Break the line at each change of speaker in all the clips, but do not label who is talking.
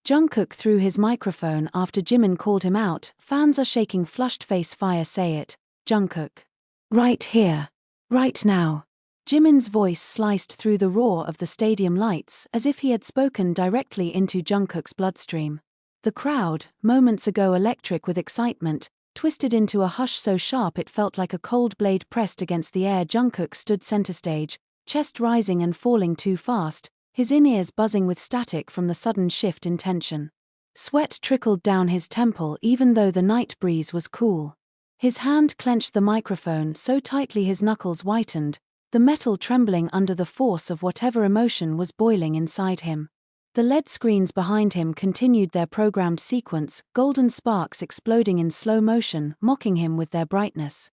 Jungkook threw his microphone after Jimin called him out. Fans are shaking flushed face fire. Say it, Jungkook. Right here. Right now. Jimin's voice sliced through the roar of the stadium lights as if he had spoken directly into Jungkook's bloodstream. The crowd, moments ago electric with excitement, twisted into a hush so sharp it felt like a cold blade pressed against the air. Jungkook stood center stage, chest rising and falling too fast, his in-ears buzzing with static from the sudden shift in tension. Sweat trickled down his temple even though the night breeze was cool. His hand clenched the microphone so tightly his knuckles whitened, the metal trembling under the force of whatever emotion was boiling inside him. The LED screens behind him continued their programmed sequence, golden sparks exploding in slow motion, mocking him with their brightness.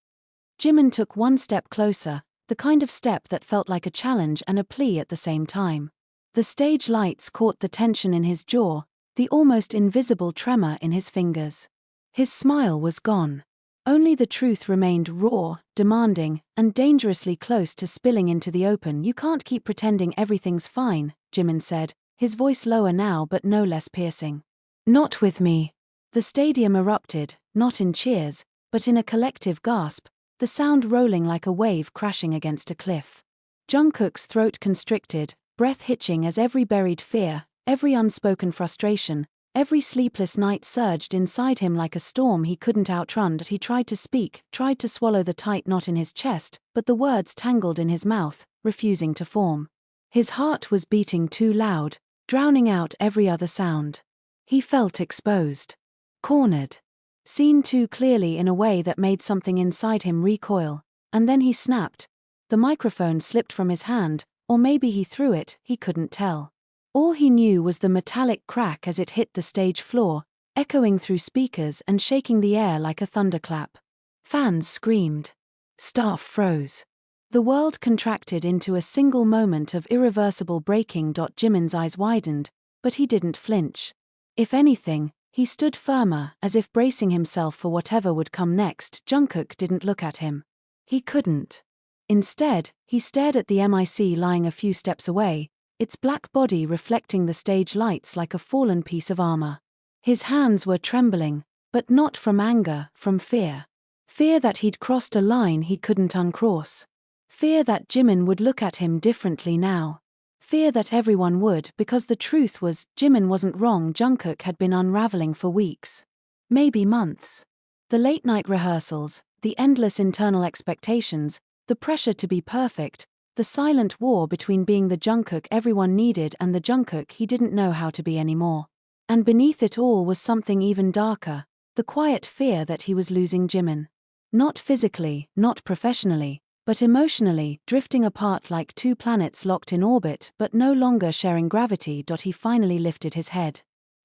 Jimin took one step closer, the kind of step that felt like a challenge and a plea at the same time. The stage lights caught the tension in his jaw, the almost invisible tremor in his fingers. His smile was gone. Only the truth remained raw, demanding, and dangerously close to spilling into the open. You can't keep pretending everything's fine, Jimin said, his voice lower now but no less piercing. Not with me. The stadium erupted, not in cheers, but in a collective gasp, the sound rolling like a wave crashing against a cliff. Jungkook's throat constricted, breath hitching as every buried fear, every unspoken frustration, every sleepless night surged inside him like a storm he couldn't outrun. He tried to speak, tried to swallow the tight knot in his chest, but the words tangled in his mouth, refusing to form. His heart was beating too loud, drowning out every other sound. He felt exposed. Cornered. Seen too clearly in a way that made something inside him recoil, and then he snapped. The microphone slipped from his hand, or maybe he threw it, he couldn't tell. All he knew was the metallic crack as it hit the stage floor, echoing through speakers and shaking the air like a thunderclap. Fans screamed. Staff froze. The world contracted into a single moment of irreversible breaking. Jimin's eyes widened, but he didn't flinch. If anything, he stood firmer, as if bracing himself for whatever would come next. Jungkook didn't look at him. He couldn't. Instead, he stared at the mic lying a few steps away, its black body reflecting the stage lights like a fallen piece of armor. His hands were trembling, but not from anger, from fear. Fear that he'd crossed a line he couldn't uncross. Fear that Jimin would look at him differently now. Fear that everyone would, because the truth was, Jimin wasn't wrong. Jungkook had been unraveling for weeks. Maybe months. The late-night rehearsals, the endless internal expectations, the pressure to be perfect, the silent war between being the Jungkook everyone needed and the Jungkook he didn't know how to be anymore. And beneath it all was something even darker, the quiet fear that he was losing Jimin. Not physically, not professionally, but emotionally, drifting apart like two planets locked in orbit but no longer sharing gravity. He finally lifted his head.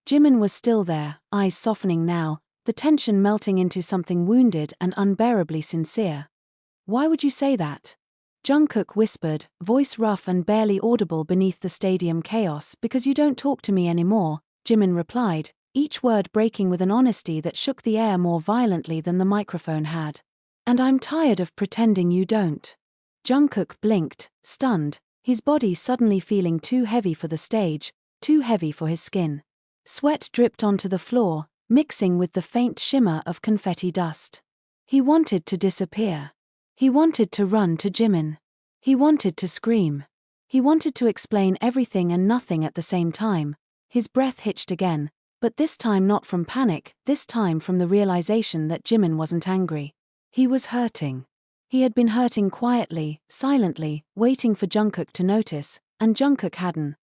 Jimin was still there, eyes softening now, the tension melting into something wounded and unbearably sincere. Why would you say that? Jungkook whispered, voice rough and barely audible beneath the stadium chaos. Because you don't talk to me anymore, Jimin replied, each word breaking with an honesty that shook the air more violently than the microphone had. And I'm tired of pretending you don't. Jungkook blinked, stunned, his body suddenly feeling too heavy for the stage, too heavy for his skin. Sweat dripped onto the floor, mixing with the faint shimmer of confetti dust. He wanted to disappear. He wanted to run to Jimin. He wanted to scream. He wanted to explain everything and nothing at the same time. His breath hitched again, but this time not from panic, this time from the realization that Jimin wasn't angry. He was hurting. He had been hurting quietly, silently, waiting for Jungkook to notice, and Jungkook hadn't.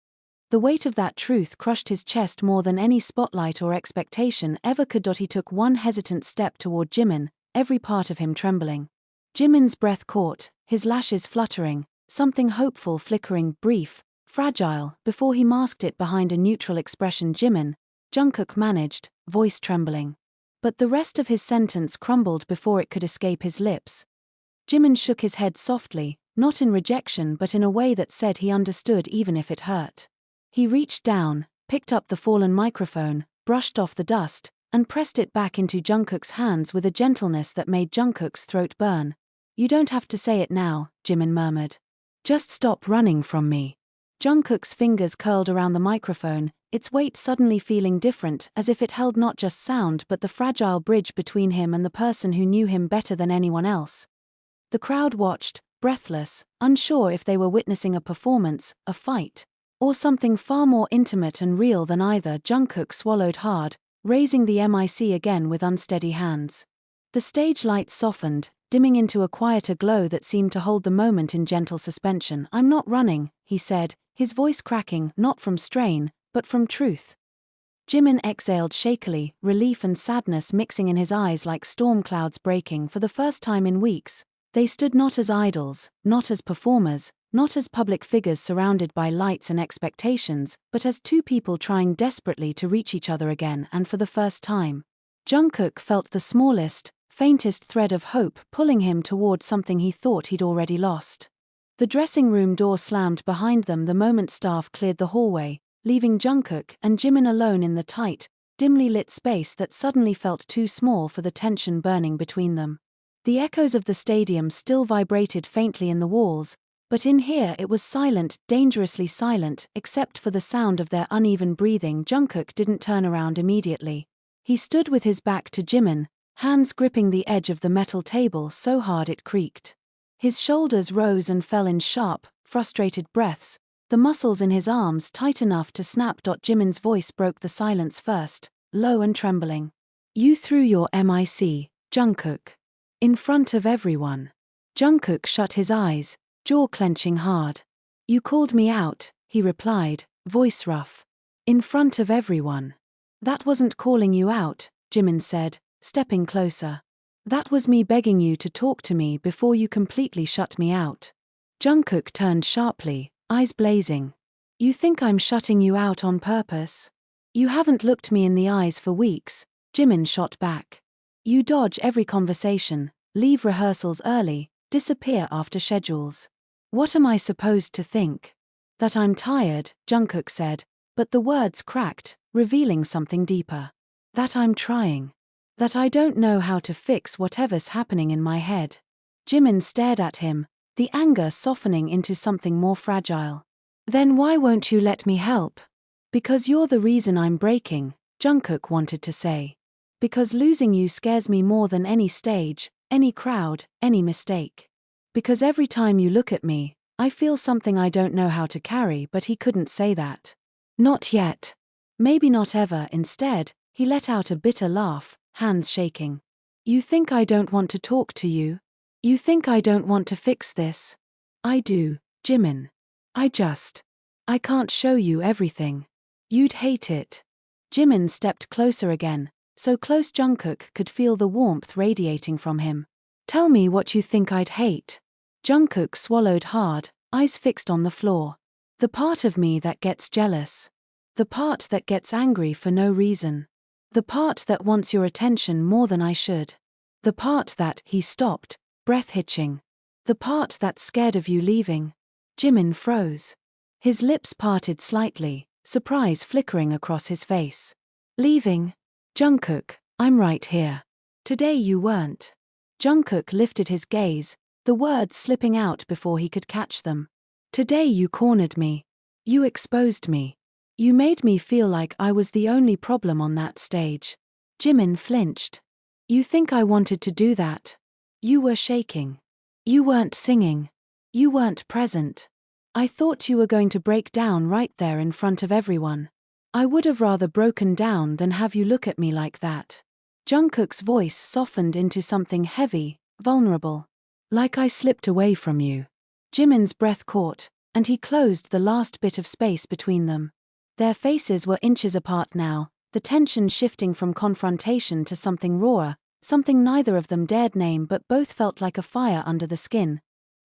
The weight of that truth crushed his chest more than any spotlight or expectation ever could. He took one hesitant step toward Jimin, every part of him trembling. Jimin's breath caught, his lashes fluttering, something hopeful flickering, brief, fragile, before he masked it behind a neutral expression. Jimin, Jungkook managed, voice trembling. But the rest of his sentence crumbled before it could escape his lips. Jimin shook his head softly, not in rejection but in a way that said he understood even if it hurt. He reached down, picked up the fallen microphone, brushed off the dust, and pressed it back into Jungkook's hands with a gentleness that made Jungkook's throat burn. You don't have to say it now, Jimin murmured. Just stop running from me. Jungkook's fingers curled around the microphone, its weight suddenly feeling different, as if it held not just sound but the fragile bridge between him and the person who knew him better than anyone else. The crowd watched, breathless, unsure if they were witnessing a performance, a fight, or something far more intimate and real than either. Jungkook swallowed hard, raising the mic again with unsteady hands. The stage lights softened, dimming into a quieter glow that seemed to hold the moment in gentle suspension. "I'm not running," he said, his voice cracking, not from strain, but from truth. Jimin exhaled shakily, relief and sadness mixing in his eyes like storm clouds breaking. For the first time in weeks, they stood not as idols, not as performers, not as public figures surrounded by lights and expectations, but as two people trying desperately to reach each other again. And for the first time, Jungkook felt the smallest, faintest thread of hope pulling him toward something he thought he'd already lost. The dressing room door slammed behind them the moment staff cleared the hallway, leaving Jungkook and Jimin alone in the tight, dimly lit space that suddenly felt too small for the tension burning between them. The echoes of the stadium still vibrated faintly in the walls, but in here it was silent, dangerously silent, except for the sound of their uneven breathing. Jungkook didn't turn around immediately. He stood with his back to Jimin, hands gripping the edge of the metal table so hard it creaked. His shoulders rose and fell in sharp, frustrated breaths, the muscles in his arms tight enough to snap. Jimin's voice broke the silence first, low and trembling. "You threw your mic, Jungkook. In front of everyone." Jungkook shut his eyes, jaw clenching hard. "You called me out," he replied, voice rough. "In front of everyone." "That wasn't calling you out," Jimin said, stepping closer. "That was me begging you to talk to me before you completely shut me out." Jungkook turned sharply, eyes blazing. "You think I'm shutting you out on purpose? You haven't looked me in the eyes for weeks," Jimin shot back. "You dodge every conversation, leave rehearsals early, disappear after schedules. What am I supposed to think?" "That I'm tired," Jungkook said, but the words cracked, revealing something deeper. "That I'm trying. That I don't know how to fix whatever's happening in my head." Jimin stared at him, the anger softening into something more fragile. "Then why won't you let me help?" "Because you're the reason I'm breaking," Jungkook wanted to say. "Because losing you scares me more than any stage, any crowd, any mistake. Because every time you look at me, I feel something I don't know how to carry." But he couldn't say that. Not yet. Maybe not ever. Instead, he let out a bitter laugh, hands shaking. "You think I don't want to talk to you? You think I don't want to fix this? I do, Jimin. I can't show you everything. You'd hate it." Jimin stepped closer again, so close Jungkook could feel the warmth radiating from him. "Tell me what you think I'd hate." Jungkook swallowed hard, eyes fixed on the floor. "The part of me that gets jealous. The part that gets angry for no reason. The part that wants your attention more than I should. The part that," he stopped, breath hitching. "The part that's scared of you leaving." Jimin froze. His lips parted slightly, surprise flickering across his face. "Leaving? Jungkook, I'm right here. Today you weren't." Jungkook lifted his gaze, the words slipping out before he could catch them. "Today you cornered me. You exposed me. You made me feel like I was the only problem on that stage." Jimin flinched. "You think I wanted to do that? You were shaking. You weren't singing. You weren't present. I thought you were going to break down right there in front of everyone. I would have rather broken down than have you look at me like that." Jungkook's voice softened into something heavy, vulnerable. "Like I slipped away from you." Jimin's breath caught, and he closed the last bit of space between them. Their faces were inches apart now, the tension shifting from confrontation to something rawer, something neither of them dared name but both felt like a fire under the skin.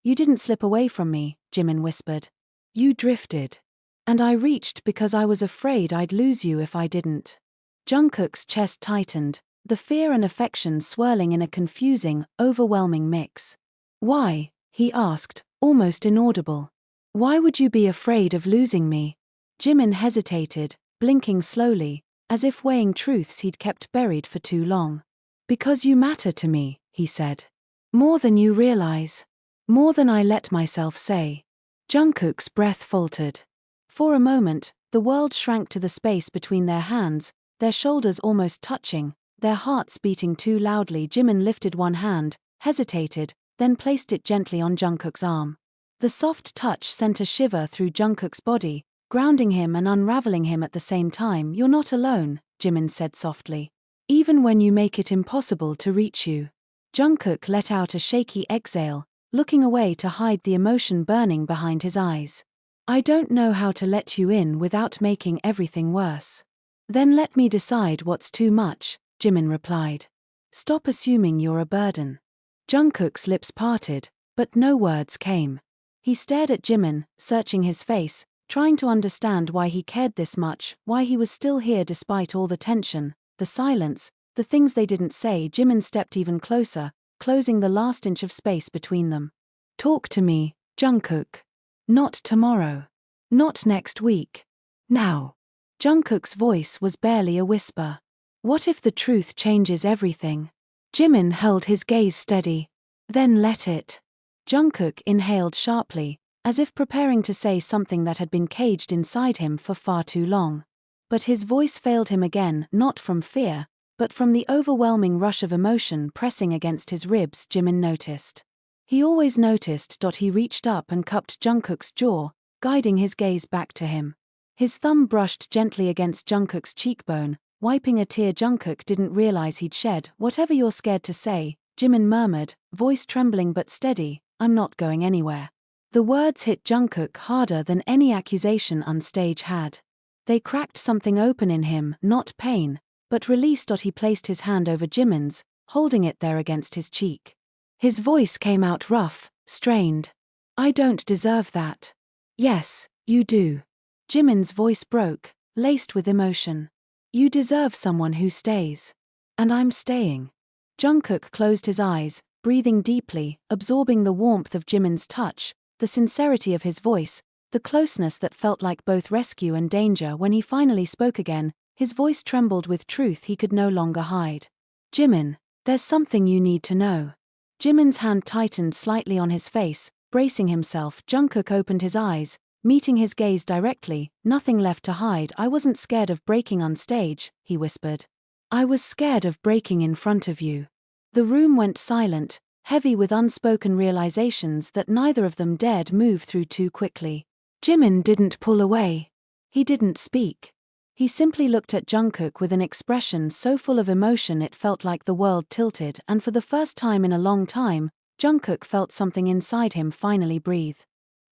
"You didn't slip away from me," Jimin whispered. "You drifted. And I reached because I was afraid I'd lose you if I didn't." Jungkook's chest tightened, the fear and affection swirling in a confusing, overwhelming mix. "Why?" he asked, almost inaudible. "Why would you be afraid of losing me?" Jimin hesitated, blinking slowly, as if weighing truths he'd kept buried for too long. "Because you matter to me," he said. "More than you realize. More than I let myself say." Jungkook's breath faltered. For a moment, The world shrank to the space between their hands, their shoulders almost touching, their hearts beating too loudly. Jimin lifted one hand, hesitated, then placed it gently on Jungkook's arm. The soft touch sent a shiver through Jungkook's body, grounding him and unraveling him at the same time. "You're not alone," Jimin said softly. "Even when you make it impossible to reach you." Jungkook let out a shaky exhale, looking away to hide the emotion burning behind his eyes. "I don't know how to let you in without making everything worse." "Then let me decide what's too much," Jimin replied. "Stop assuming you're a burden." Jungkook's lips parted, but no words came. He stared at Jimin, searching his face, trying to understand why he cared this much, why he was still here despite all the tension, the silence, the things they didn't say. Jimin stepped even closer, closing the last inch of space between them. "Talk to me, Jungkook. Not tomorrow. Not next week. Now." Jungkook's voice was barely a whisper. "What if the truth changes everything?" Jimin held his gaze steady. "Then let it." Jungkook inhaled sharply, as if preparing to say something that had been caged inside him for far too long. But his voice failed him again, not from fear, but from the overwhelming rush of emotion pressing against his ribs. Jimin noticed. He always noticed. He reached up and cupped Jungkook's jaw, guiding his gaze back to him. His thumb brushed gently against Jungkook's cheekbone, wiping a tear Jungkook didn't realize he'd shed. "Whatever you're scared to say," Jimin murmured, voice trembling but steady, "I'm not going anywhere." The words hit Jungkook harder than any accusation on stage had. They cracked something open in him, not pain, but release. He placed his hand over Jimin's, holding it there against his cheek. His voice came out rough, strained. "I don't deserve that." "Yes, you do." Jimin's voice broke, laced with emotion. "You deserve someone who stays. And I'm staying." Jungkook closed his eyes, breathing deeply, absorbing the warmth of Jimin's touch, the sincerity of his voice, the closeness that felt like both rescue and danger. When he finally spoke again, his voice trembled with truth he could no longer hide. "Jimin, there's something you need to know." Jimin's hand tightened slightly on his face, bracing himself. Jungkook opened his eyes, meeting his gaze directly. "Nothing left to hide. I wasn't scared of breaking on stage," he whispered. "I was scared of breaking in front of you." The room went silent, heavy with unspoken realizations that neither of them dared move through too quickly. Jimin didn't pull away. He didn't speak. He simply looked at Jungkook with an expression so full of emotion it felt like the world tilted, and for the first time in a long time, Jungkook felt something inside him finally breathe.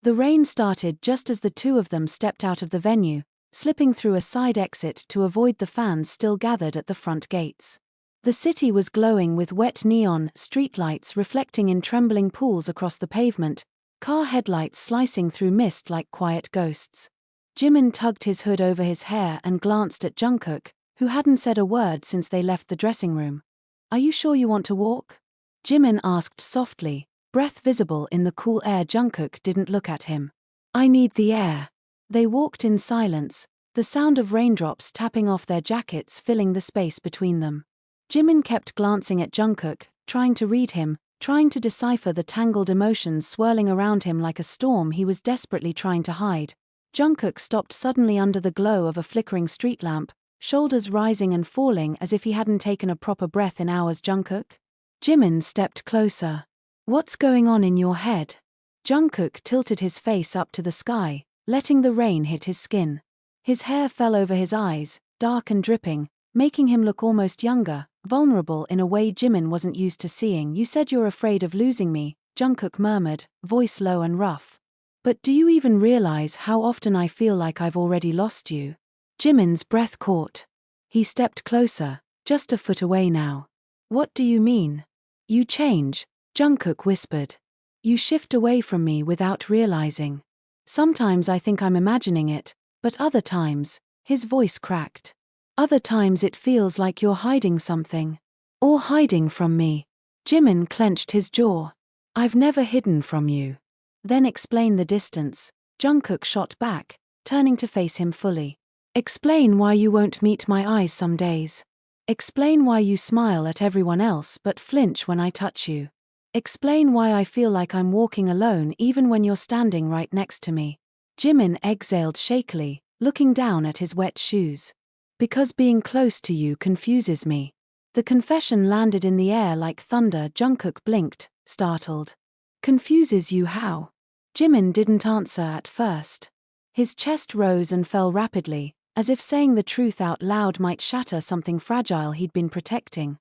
The rain started just as the two of them stepped out of the venue, slipping through a side exit to avoid the fans still gathered at the front gates. The city was glowing with wet neon streetlights reflecting in trembling pools across the pavement, car headlights slicing through mist like quiet ghosts. Jimin tugged his hood over his hair and glanced at Jungkook, who hadn't said a word since they left the dressing room. "Are you sure you want to walk?" Jimin asked softly, breath visible in the cool air. Jungkook didn't look at him. "I need the air." They walked in silence, the sound of raindrops tapping off their jackets filling the space between them. Jimin kept glancing at Jungkook, trying to read him, trying to decipher the tangled emotions swirling around him like a storm he was desperately trying to hide. Jungkook stopped suddenly under the glow of a flickering street lamp, shoulders rising and falling as if he hadn't taken a proper breath in hours. "Jungkook?" Jimin stepped closer. "What's going on in your head?" Jungkook tilted his face up to the sky, letting the rain hit his skin. His hair fell over his eyes, dark and dripping, making him look almost younger, vulnerable in a way Jimin wasn't used to seeing. "You said you're afraid of losing me," Jungkook murmured, voice low and rough. "But do you even realize how often I feel like I've already lost you?" Jimin's breath caught. He stepped closer, just a foot away now. "What do you mean?" "You change," Jungkook whispered. "You shift away from me without realizing. Sometimes I think I'm imagining it, but other times," his voice cracked. "Other times it feels like you're hiding something. Or hiding from me." Jimin clenched his jaw. "I've never hidden from you." "Then explain the distance," Jungkook shot back, turning to face him fully. "Explain why you won't meet my eyes some days. Explain why you smile at everyone else but flinch when I touch you. Explain why I feel like I'm walking alone even when you're standing right next to me." Jimin exhaled shakily, looking down at his wet shoes. Because being close to you confuses me. The confession landed in the air like thunder. Jungkook blinked, startled. Confuses you how? Jimin didn't answer at first. His chest rose and fell rapidly, as if saying the truth out loud might shatter something fragile he'd been protecting.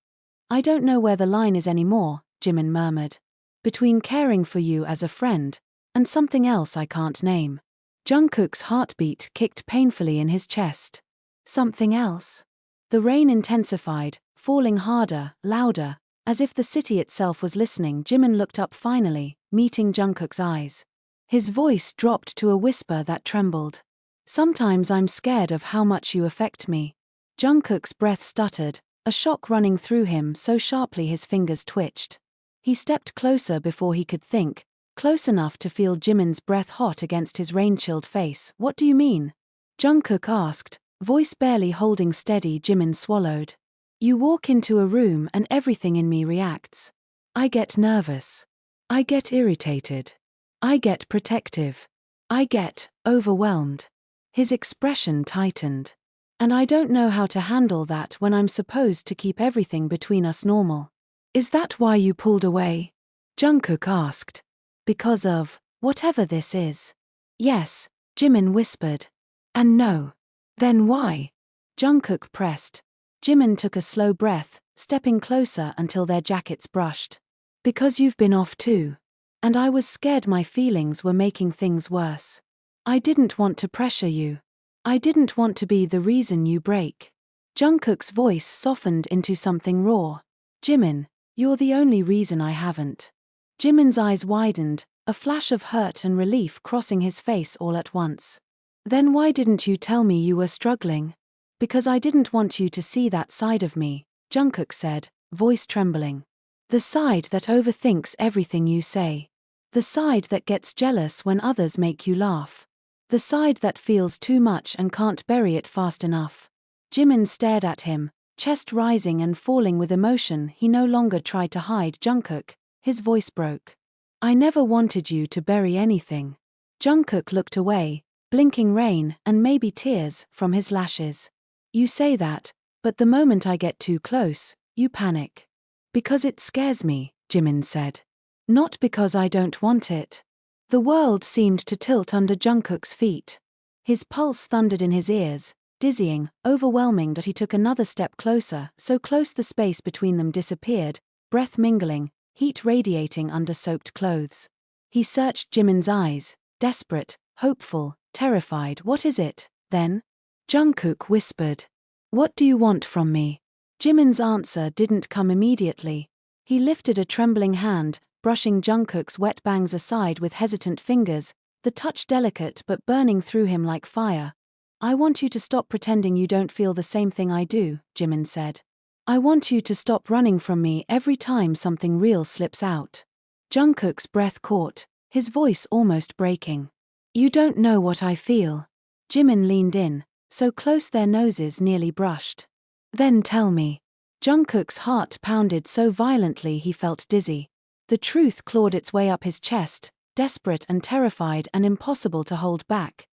I don't know where the line is anymore, Jimin murmured. Between caring for you as a friend, and something else I can't name. Jungkook's heartbeat kicked painfully in his chest. Something else? The rain intensified, falling harder, louder, as if the city itself was listening. Jimin looked up finally, meeting Jungkook's eyes. His voice dropped to a whisper that trembled. Sometimes I'm scared of how much you affect me. Jungkook's breath stuttered, a shock running through him so sharply his fingers twitched. He stepped closer before he could think, close enough to feel Jimin's breath hot against his rain-chilled face. What do you mean? Jungkook asked, voice barely holding steady. Jimin swallowed. You walk into a room and everything in me reacts. I get nervous. I get irritated. I get protective. I get overwhelmed. His expression tightened. And I don't know how to handle that when I'm supposed to keep everything between us normal. Is that why you pulled away? Jungkook asked. Because of whatever this is. Yes, Jimin whispered. And no. Then why? Jungkook pressed. Jimin took a slow breath, stepping closer until their jackets brushed. Because you've been off too. And I was scared my feelings were making things worse. I didn't want to pressure you. I didn't want to be the reason you break. Jungkook's voice softened into something raw. Jimin, you're the only reason I haven't. Jimin's eyes widened, a flash of hurt and relief crossing his face all at once. Then why didn't you tell me you were struggling? Because I didn't want you to see that side of me, Jungkook said, voice trembling. The side that overthinks everything you say. The side that gets jealous when others make you laugh. The side that feels too much and can't bury it fast enough. Jimin stared at him, chest rising and falling with emotion he no longer tried to hide. Jungkook, his voice broke. I never wanted you to bury anything. Jungkook looked away, blinking rain and maybe tears from his lashes. You say that, but the moment I get too close, you panic. Because it scares me, Jimin said. Not because I don't want it. The world seemed to tilt under Jungkook's feet. His pulse thundered in his ears, dizzying, overwhelming. He took another step closer, so close the space between them disappeared, breath mingling, heat radiating under soaked clothes. He searched Jimin's eyes, desperate, hopeful, terrified. What is it, then? Jungkook whispered. What do you want from me? Jimin's answer didn't come immediately. He lifted a trembling hand, brushing Jungkook's wet bangs aside with hesitant fingers, the touch delicate but burning through him like fire. I want you to stop pretending you don't feel the same thing I do, Jimin said. I want you to stop running from me every time something real slips out. Jungkook's breath caught, his voice almost breaking. You don't know what I feel. Jimin leaned in, so close their noses nearly brushed. Then tell me. Jungkook's heart pounded so violently he felt dizzy. The truth clawed its way up his chest, desperate and terrified and impossible to hold back.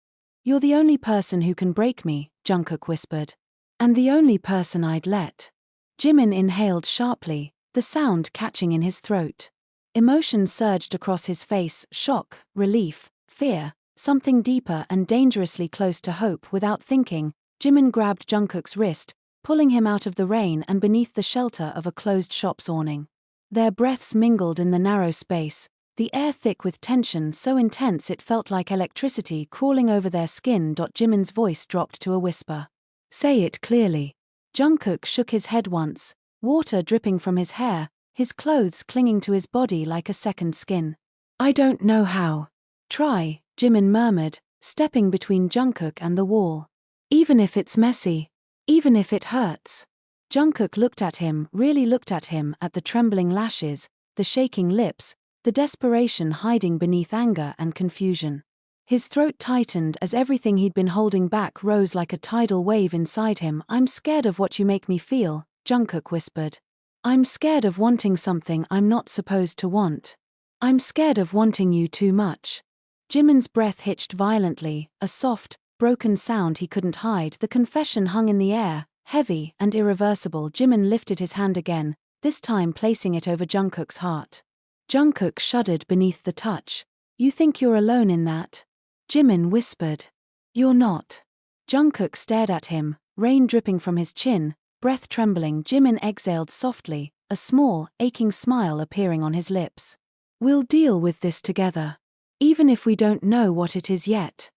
You're the only person who can break me, Jungkook whispered. And the only person I'd let. Jimin inhaled sharply, the sound catching in his throat. Emotion surged across his face, shock, relief, fear, something deeper and dangerously close to hope. Without thinking, Jimin grabbed Jungkook's wrist, pulling him out of the rain and beneath the shelter of a closed shop's awning. Their breaths mingled in the narrow space, the air thick with tension so intense it felt like electricity crawling over their skin. Jimin's voice dropped to a whisper. Say it clearly. Jungkook shook his head once, water dripping from his hair, his clothes clinging to his body like a second skin. I don't know how. Try, Jimin murmured, stepping between Jungkook and the wall. Even if it's messy. Even if it hurts. Jungkook looked at him, really looked at him, at the trembling lashes, the shaking lips, the desperation hiding beneath anger and confusion. His throat tightened as everything he'd been holding back rose like a tidal wave inside him. I'm scared of what you make me feel, Jungkook whispered. I'm scared of wanting something I'm not supposed to want. I'm scared of wanting you too much. Jimin's breath hitched violently, a soft, broken sound he couldn't hide. The confession hung in the air, heavy and irreversible. Jimin lifted his hand again, this time placing it over Jungkook's heart. Jungkook shuddered beneath the touch. You think you're alone in that? Jimin whispered. You're not. Jungkook stared at him, rain dripping from his chin, breath trembling. Jimin exhaled softly, a small, aching smile appearing on his lips. We'll deal with this together. Even if we don't know what it is yet.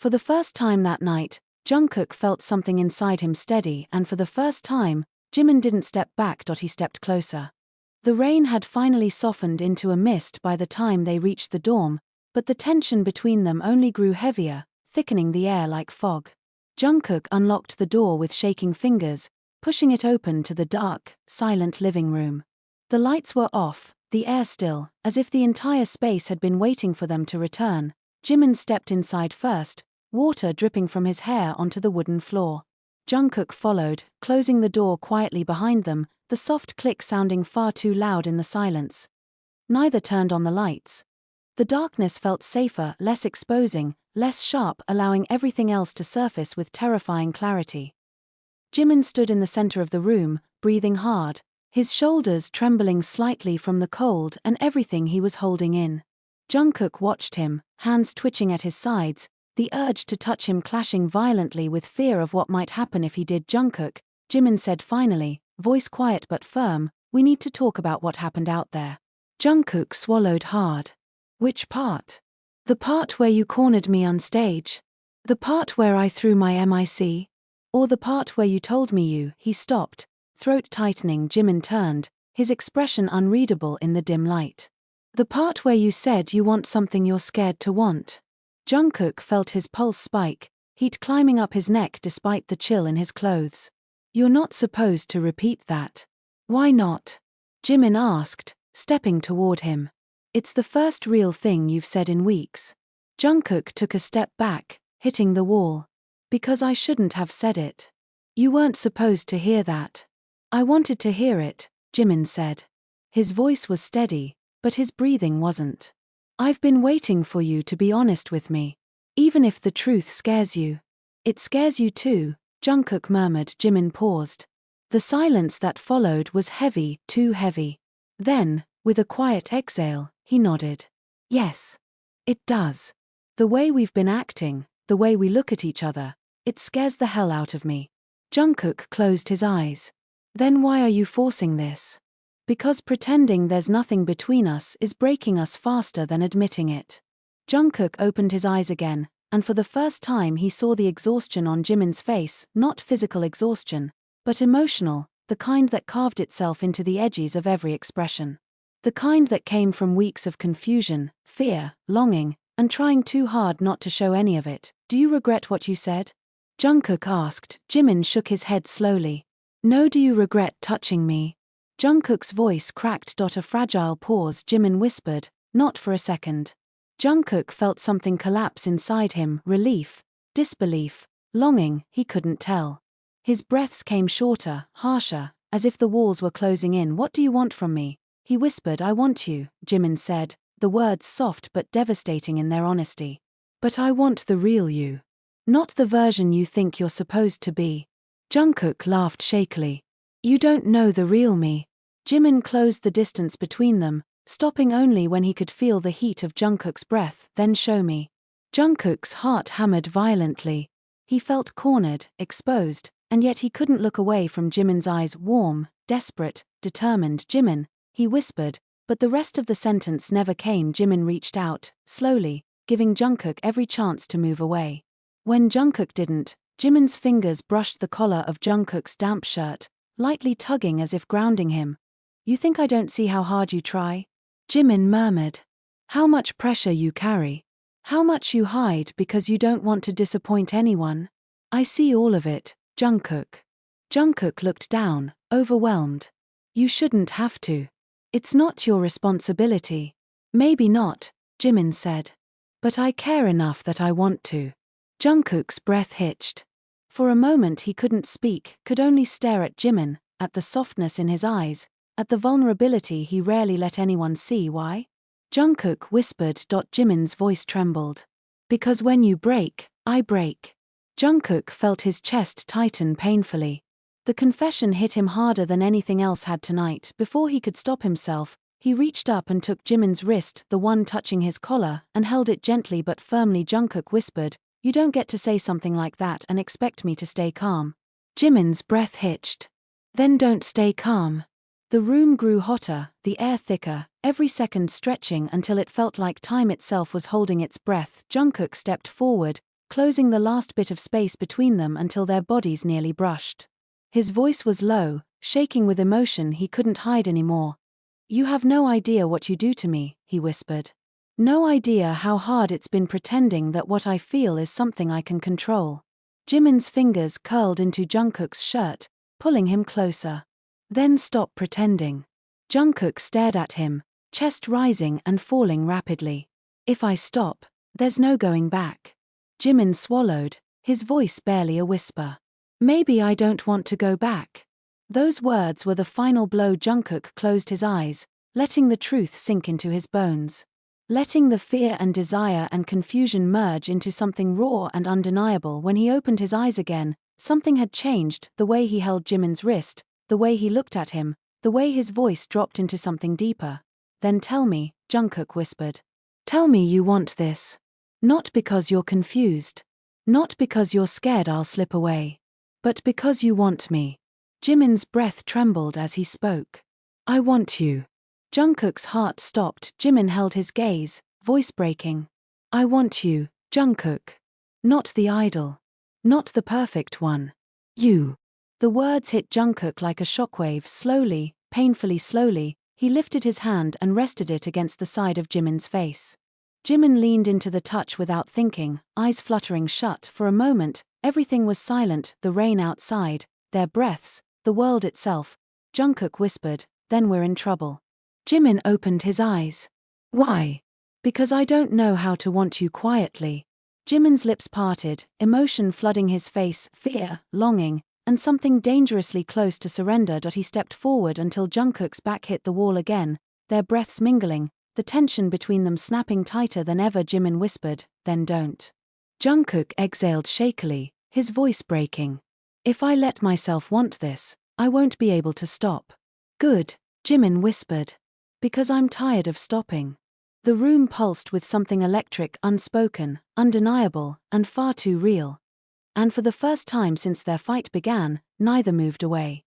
For the first time that night, Jungkook felt something inside him steady, and for the first time, Jimin didn't step back. He stepped closer. The rain had finally softened into a mist by the time they reached the dorm, but the tension between them only grew heavier, thickening the air like fog. Jungkook unlocked the door with shaking fingers, pushing it open to the dark, silent living room. The lights were off, the air still, as if the entire space had been waiting for them to return. Jimin stepped inside first, water dripping from his hair onto the wooden floor. Jungkook followed, closing the door quietly behind them, the soft click sounding far too loud in the silence. Neither turned on the lights. The darkness felt safer, less exposing, less sharp, allowing everything else to surface with terrifying clarity. Jimin stood in the center of the room, breathing hard, his shoulders trembling slightly from the cold and everything he was holding in. Jungkook watched him, hands twitching at his sides, the urge to touch him clashing violently with fear of what might happen if he did. Jungkook, Jimin said finally, voice quiet but firm, we need to talk about what happened out there. Jungkook swallowed hard. Which part? The part where you cornered me on stage? The part where I threw my mic? Or the part where you told me you? He stopped, throat tightening. Jimin turned, his expression unreadable in the dim light. The part where you said you want something you're scared to want. Jungkook felt his pulse spike, heat climbing up his neck despite the chill in his clothes. You're not supposed to repeat that. Why not? Jimin asked, stepping toward him. It's the first real thing you've said in weeks. Jungkook took a step back, hitting the wall. Because I shouldn't have said it. You weren't supposed to hear that. I wanted to hear it, Jimin said. His voice was steady, but his breathing wasn't. I've been waiting for you to be honest with me. Even if the truth scares you. It scares you too, Jungkook murmured. Jimin paused. The silence that followed was heavy, too heavy. Then, with a quiet exhale, he nodded. Yes. It does. The way we've been acting, the way we look at each other, it scares the hell out of me. Jungkook closed his eyes. Then why are you forcing this? Because pretending there's nothing between us is breaking us faster than admitting it. Jungkook opened his eyes again, and for the first time he saw the exhaustion on Jimin's face, not physical exhaustion, but emotional, the kind that carved itself into the edges of every expression. The kind that came from weeks of confusion, fear, longing, and trying too hard not to show any of it. Do you regret what you said? Jungkook asked. Jimin shook his head slowly. No. Do you regret touching me? Jungkook's voice cracked. A fragile pause. Jimin whispered, not for a second. Jungkook felt something collapse inside him, relief, disbelief, longing, he couldn't tell. His breaths came shorter, harsher, as if the walls were closing in. What do you want from me? He whispered. I want you, Jimin said, the words soft but devastating in their honesty. But I want the real you. Not the version you think you're supposed to be. Jungkook laughed shakily. You don't know the real me. Jimin closed the distance between them, stopping only when he could feel the heat of Jungkook's breath. Then show me. Jungkook's heart hammered violently. He felt cornered, exposed, and yet he couldn't look away from Jimin's eyes. Warm, desperate, determined. Jimin, he whispered, but the rest of the sentence never came. Jimin reached out, slowly, giving Jungkook every chance to move away. When Jungkook didn't, Jimin's fingers brushed the collar of Jungkook's damp shirt, lightly tugging as if grounding him. You think I don't see how hard you try? Jimin murmured. How much pressure you carry. How much you hide because you don't want to disappoint anyone. I see all of it, Jungkook. Jungkook looked down, overwhelmed. You shouldn't have to. It's not your responsibility. Maybe not, Jimin said. But I care enough that I want to. Jungkook's breath hitched. For a moment he couldn't speak, could only stare at Jimin, at the softness in his eyes, at the vulnerability he rarely let anyone see. Why? Jungkook whispered. Jimin's voice trembled. Because when you break, I break. Jungkook felt his chest tighten painfully. The confession hit him harder than anything else had tonight. Before he could stop himself, he reached up and took Jimin's wrist, the one touching his collar, and held it gently but firmly. Jungkook whispered, "You don't get to say something like that and expect me to stay calm." Jimin's breath hitched. "Then don't stay calm." The room grew hotter, the air thicker, every second stretching until it felt like time itself was holding its breath. Jungkook stepped forward, closing the last bit of space between them until their bodies nearly brushed. His voice was low, shaking with emotion he couldn't hide anymore. "You have no idea what you do to me," he whispered. "No idea how hard it's been pretending that what I feel is something I can control." Jimin's fingers curled into Jungkook's shirt, pulling him closer. "Then stop pretending." Jungkook stared at him, chest rising and falling rapidly. "If I stop, there's no going back." Jimin swallowed, his voice barely a whisper. "Maybe I don't want to go back." Those words were the final blow. Jungkook closed his eyes, letting the truth sink into his bones. Letting the fear and desire and confusion merge into something raw and undeniable. When he opened his eyes again, something had changed, the way he held Jimin's wrist, the way he looked at him, the way his voice dropped into something deeper. "Then tell me," Jungkook whispered. "Tell me you want this. Not because you're confused. Not because you're scared I'll slip away. But because you want me." Jimin's breath trembled as he spoke. "I want you." Jungkook's heart stopped. Jimin held his gaze, voice breaking. "I want you, Jungkook. Not the idol. Not the perfect one. You." The words hit Jungkook like a shockwave. Slowly, painfully slowly, he lifted his hand and rested it against the side of Jimin's face. Jimin leaned into the touch without thinking, eyes fluttering shut. For a moment, everything was silent, the rain outside, their breaths, the world itself. Jungkook whispered, "Then we're in trouble." Jimin opened his eyes. "Why?" "Because I don't know how to want you quietly." Jimin's lips parted, emotion flooding his face, fear, longing, and something dangerously close to surrender. He stepped forward until Jungkook's back hit the wall again, their breaths mingling, the tension between them snapping tighter than ever. Jimin whispered, "Then don't." Jungkook exhaled shakily, his voice breaking. "If I let myself want this, I won't be able to stop." "Good," Jimin whispered. "Because I'm tired of stopping." The room pulsed with something electric, unspoken, undeniable, and far too real. And for the first time since their fight began, neither moved away.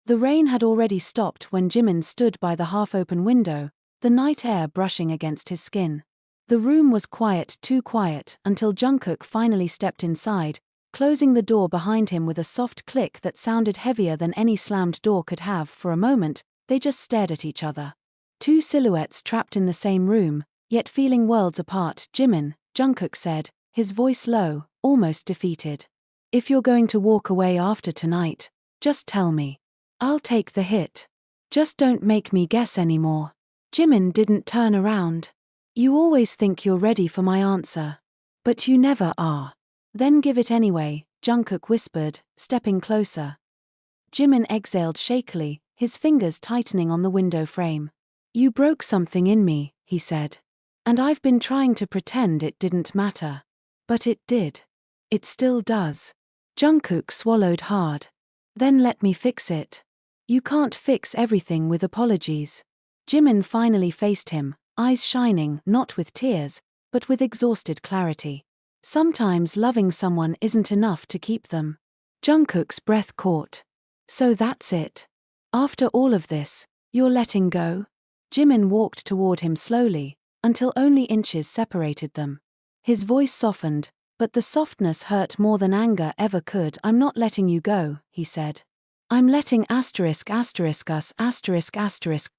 The rain had already stopped when Jimin stood by the half-open window, the night air brushing against his skin. The room was quiet, too quiet, until Jungkook finally stepped inside, closing the door behind him with a soft click that sounded heavier than any slammed door could have. For a moment, they just stared at each other. Two silhouettes trapped in the same room, yet feeling worlds apart. "Jimin," Jungkook said, his voice low, almost defeated. "If you're going to walk away after tonight, just tell me. I'll take the hit. Just don't make me guess anymore." Jimin didn't turn around. "You always think you're ready for my answer. But you never are." "Then give it anyway," Jungkook whispered, stepping closer. Jimin exhaled shakily, his fingers tightening on the window frame. "You broke something in me," he said. "And I've been trying to pretend it didn't matter. But it did. It still does." Jungkook swallowed hard. "Then let me fix it." "You can't fix everything with apologies." Jimin finally faced him, eyes shining, not with tears, but with exhausted clarity. "Sometimes loving someone isn't enough to keep them." Jungkook's breath caught. "So that's it. After all of this, you're letting go?" Jimin walked toward him slowly, until only inches separated them. His voice softened, but the softness hurt more than anger ever could. "I'm not letting you go," he said. "I'm letting us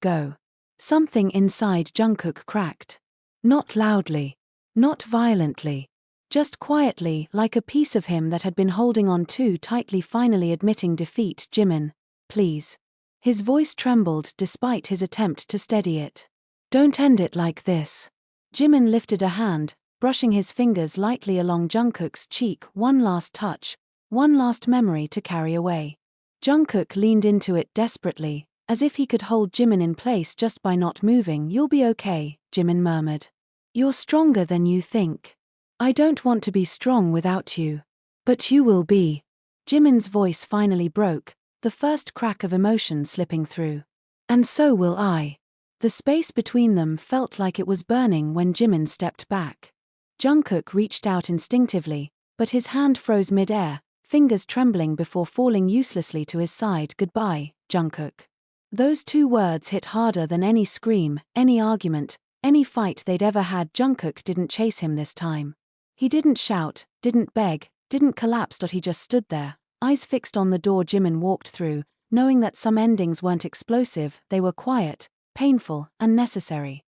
go." Something inside Jungkook cracked. Not loudly. Not violently. Just quietly, like a piece of him that had been holding on too tightly, finally admitting defeat. "Jimin, please." His voice trembled despite his attempt to steady it. "Don't end it like this." Jimin lifted a hand, brushing his fingers lightly along Jungkook's cheek. "One last touch, one last memory to carry away." Jungkook leaned into it desperately, as if he could hold Jimin in place just by not moving. "You'll be okay," Jimin murmured. "You're stronger than you think." "I don't want to be strong without you." But you will be. Jimin's voice finally broke, the first crack of emotion slipping through. And so will I. The space between them felt like it was burning when Jimin stepped back. Jungkook reached out instinctively, but his hand froze mid-air, fingers trembling before falling uselessly to his side. Goodbye, Jungkook. Those two words hit harder than any scream, any argument, any fight they'd ever had. Jungkook didn't chase him this time. He didn't shout, didn't beg, didn't collapse. He just stood there, eyes fixed on the door Jimin walked through, knowing that some endings weren't explosive, they were quiet, painful, and necessary.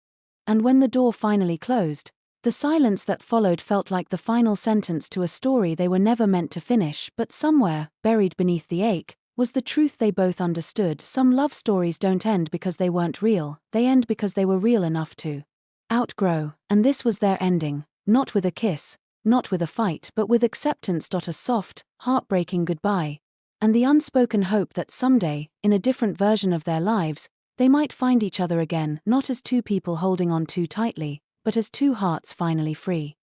And when the door finally closed, the silence that followed felt like the final sentence to a story they were never meant to finish. But somewhere, buried beneath the ache, was the truth they both understood. Some love stories don't end because they weren't real, they end because they were real enough to outgrow, and this was their ending, not with a kiss, not with a fight, but with acceptance. A soft, heartbreaking goodbye, and the unspoken hope that someday, in a different version of their lives, they might find each other again, not as two people holding on too tightly, but as two hearts finally free.